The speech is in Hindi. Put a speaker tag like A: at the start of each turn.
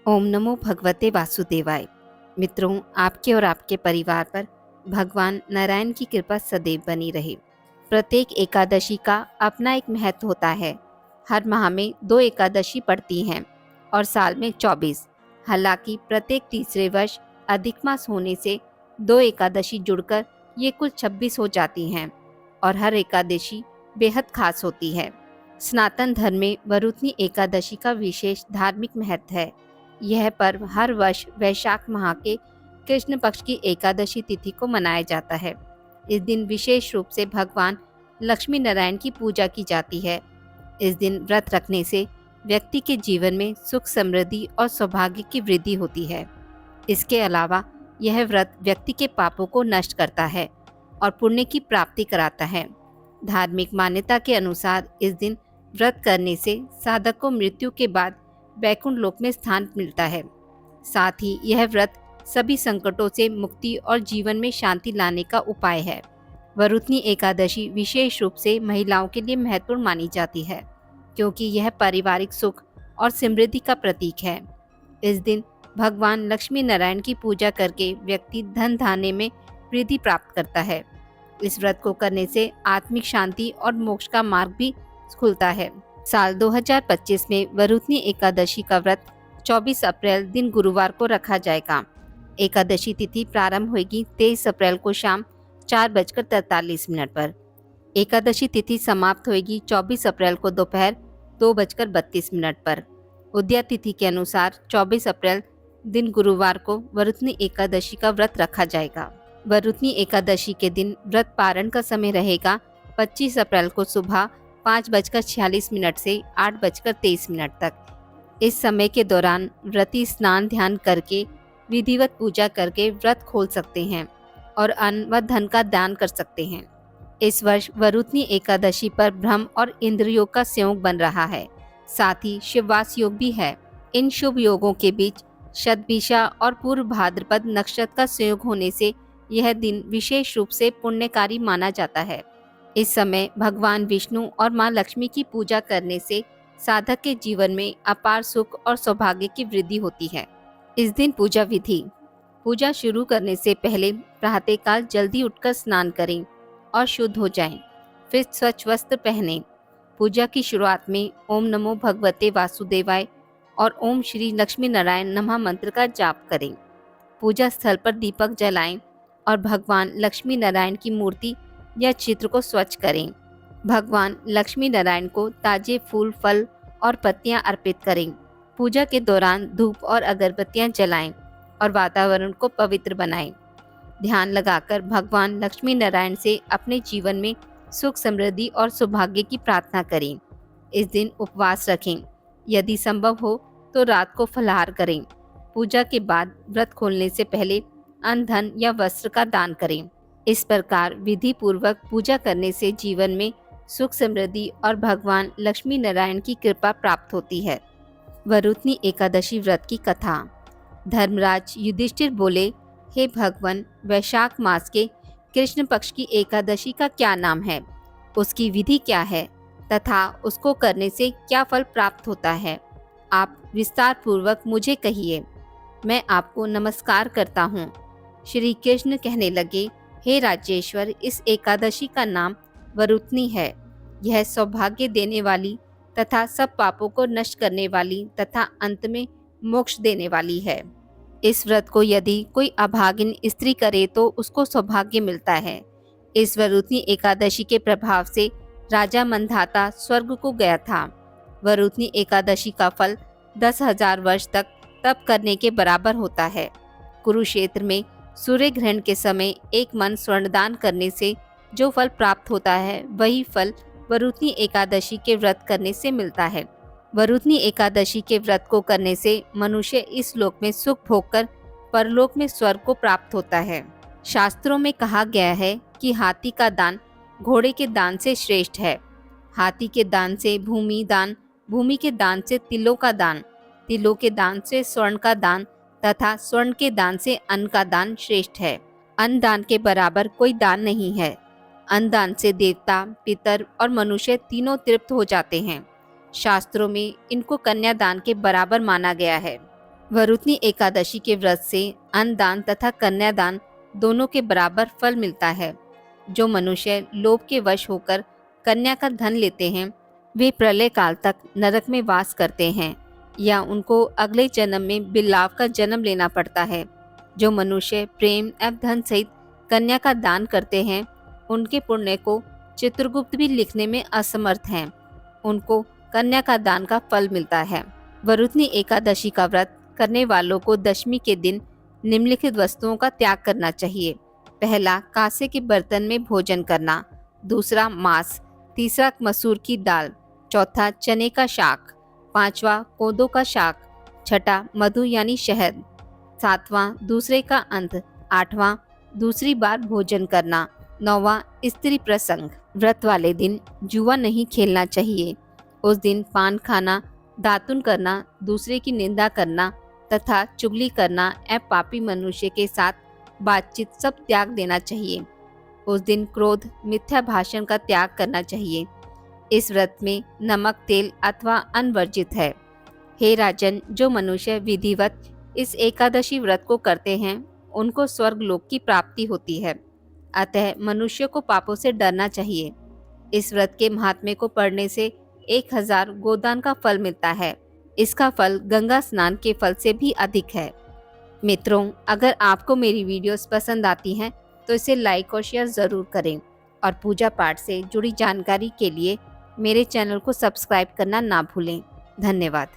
A: ओम नमो भगवते वासुदेवाय। मित्रों, आपके और आपके परिवार पर भगवान नारायण की कृपा सदैव बनी रहे। प्रत्येक एकादशी का अपना एक महत्व होता है। हर माह में 2 एकादशी पड़ती हैं और साल में 24। हालांकि प्रत्येक तीसरे वर्ष अधिक मास होने से 2 एकादशी जुड़कर ये कुल 26 हो जाती हैं और हर एकादशी बेहद खास होती है। सनातन धर्म में वरुथनी एकादशी का विशेष धार्मिक महत्व है। यह पर्व हर वर्ष वैशाख माह के कृष्ण पक्ष की एकादशी तिथि को मनाया जाता है। इस दिन विशेष रूप से भगवान लक्ष्मी नारायण की पूजा की जाती है। इस दिन व्रत रखने से व्यक्ति के जीवन में सुख समृद्धि और सौभाग्य की वृद्धि होती है। इसके अलावा यह व्रत व्यक्ति के पापों को नष्ट करता है और पुण्य की प्राप्ति कराता है। धार्मिक मान्यता के अनुसार इस दिन व्रत करने से साधक को मृत्यु के बाद वैकुंठ लोक में स्थान मिलता है। साथ ही यह व्रत सभी संकटों से मुक्ति और जीवन में शांति लाने का उपाय है। वरुथनी एकादशी विशेष रूप से महिलाओं के लिए महत्वपूर्ण मानी जाती है, क्योंकि यह पारिवारिक सुख और समृद्धि का प्रतीक है। इस दिन भगवान लक्ष्मी नारायण की पूजा करके व्यक्ति धन धान्य में वृद्धि प्राप्त करता है। इस व्रत को करने से आत्मिक शांति और मोक्ष का मार्ग भी खुलता है। साल 2025 में वरुथनी एकादशी का व्रत 24 अप्रैल दिन गुरुवार को रखा जाएगा। एकादशी तिथि प्रारंभ होगी 23 अप्रैल को शाम 4:43 पर। एकादशी तिथि समाप्त होगी 24 अप्रैल को दोपहर 2:32 पर। उदया तिथि के अनुसार 24 अप्रैल दिन गुरुवार को वरुथनी एकादशी का व्रत रखा जाएगा। वरुथनी एकादशी के दिन व्रत पारण का समय रहेगा 25 अप्रैल को सुबह 5:46 से 8:23 तक। इस समय के दौरान व्रती स्नान ध्यान करके विधिवत पूजा करके व्रत खोल सकते हैं और अन्न व धन का दान कर सकते हैं। इस वर्ष वरुथनी एकादशी पर ब्रह्म और इंद्र योग का संयोग बन रहा है। साथ ही शिववास योग भी है। इन शुभ योगों के बीच शतभिषा और पूर्व भाद्रपद नक्षत्र का संयोग होने से यह दिन विशेष रूप से पुण्यकारी माना जाता है। इस समय भगवान विष्णु और मां लक्ष्मी की पूजा करने से साधक के जीवन में अपार सुख और सौभाग्य की वृद्धि होती है। इस दिन पूजा विधि। पूजा शुरू करने से पहले प्रातःकाल जल्दी उठकर स्नान करें और शुद्ध हो जाएं। फिर स्वच्छ वस्त्र पहनें। पूजा की शुरुआत में ओम नमो भगवते वासुदेवाय और ओम श्री लक्ष्मी नारायण नमः मंत्र का जाप करें। पूजा स्थल पर दीपक जलाएं और भगवान लक्ष्मी नारायण की मूर्ति या चित्र को स्वच्छ करें। भगवान लक्ष्मी नारायण को ताजे फूल, फल और पत्तियां अर्पित करें। पूजा के दौरान धूप और अगरबत्तियां जलाएं और वातावरण को पवित्र बनाएं। ध्यान लगाकर भगवान लक्ष्मी नारायण से अपने जीवन में सुख समृद्धि और सौभाग्य की प्रार्थना करें। इस दिन उपवास रखें। यदि संभव हो तो रात को फलाहार करें। पूजा के बाद व्रत खोलने से पहले अन्न, धन या वस्त्र का दान करें। इस प्रकार विधि पूर्वक पूजा करने से जीवन में सुख समृद्धि और भगवान लक्ष्मी नारायण की कृपा प्राप्त होती है। वरुथनी एकादशी व्रत की कथा। धर्मराज युधिष्ठिर बोले, हे भगवान, वैशाख मास के कृष्ण पक्ष की एकादशी का क्या नाम है, उसकी विधि क्या है तथा उसको करने से क्या फल प्राप्त होता है? आप विस्तार पूर्वक मुझे कहिए। मैं आपको नमस्कार करता हूँ। श्री कृष्ण कहने लगे, हे राजेश्वर, इस एकादशी का नाम वरुथनी है। यह सौभाग्य देने वाली तथा सब पापों को नष्ट करने वाली तथा अंत में मोक्ष देने वाली है। इस व्रत को यदि कोई अभागिन स्त्री करे तो उसको सौभाग्य मिलता है। इस वरुथनी एकादशी के प्रभाव से राजा मंधाता स्वर्ग को गया था। वरुथनी एकादशी का फल 10,000 वर्ष तक तप करने के बराबर होता है। कुरुक्षेत्र में सूर्य ग्रहण के समय एक मन स्वर्णदान करने से जो फल प्राप्त होता है, वही फल वरुथनी एकादशी के व्रत करने से मिलता है। वरुथनी एकादशी के व्रत को करने से मनुष्य इस लोक में सुख भोगकर परलोक में स्वर्ग को प्राप्त होता है। शास्त्रों में कहा गया है कि हाथी का दान घोड़े के दान से श्रेष्ठ है। हाथी के दान से भूमि दान, भूमि के दान से तिलों का दान, तिलों के दान से स्वर्ण का दान तथा स्वर्ण के दान से अन्न का दान श्रेष्ठ है। अन्न दान के बराबर कोई दान नहीं है। अन्न दान से देवता, पितर और मनुष्य तीनों तृप्त हो जाते हैं। शास्त्रों में इनको कन्यादान के बराबर माना गया है। वरुथनी एकादशी के व्रत से अन्नदान तथा कन्यादान दोनों के बराबर फल मिलता है। जो मनुष्य लोभ के वश होकर कन्या का धन लेते हैं, वे प्रलय काल तक नरक में वास करते हैं या उनको अगले जन्म में बिल्लाव का जन्म लेना पड़ता है। जो मनुष्य प्रेम एवं धन सहित कन्या का दान करते हैं, उनके पुण्य को चित्रगुप्त भी लिखने में असमर्थ हैं। उनको कन्या का दान का फल मिलता है। वरुथनी एकादशी का व्रत करने वालों को दशमी के दिन निम्नलिखित वस्तुओं का त्याग करना चाहिए। पहला, कांसे के बर्तन में भोजन करना। दूसरा, मांस। तीसरा, मसूर की दाल। चौथा, चने का शाक। पांचवा, कोदो का शाक। छठा, मधु यानी शहद। सातवां, दूसरे का अंत। आठवां, दूसरी बार भोजन करना। नौवां, स्त्री प्रसंग। व्रत वाले दिन जुआ नहीं खेलना चाहिए। उस दिन पान खाना, दातुन करना, दूसरे की निंदा करना तथा चुगली करना एवं पापी मनुष्य के साथ बातचीत सब त्याग देना चाहिए। उस दिन क्रोध, मिथ्या भाषण का त्याग करना चाहिए। इस व्रत में नमक, तेल अथवा अन्न वर्जित है। हे राजन, जो मनुष्य विधिवत इस एकादशी व्रत को करते हैं, उनको स्वर्ग लोक की प्राप्ति होती है। अतः मनुष्य को पापों से डरना चाहिए। इस व्रत के महात्म्य को पढ़ने से 1000 गोदान का फल मिलता है। इसका फल गंगा स्नान के फल से भी अधिक है। मित्रों, अगर आपको मेरी वीडियोस पसंद आती हैं तो इसे लाइक और शेयर ज़रूर करें और पूजा पाठ से जुड़ी जानकारी के लिए मेरे चैनल को सब्सक्राइब करना ना भूलें। धन्यवाद।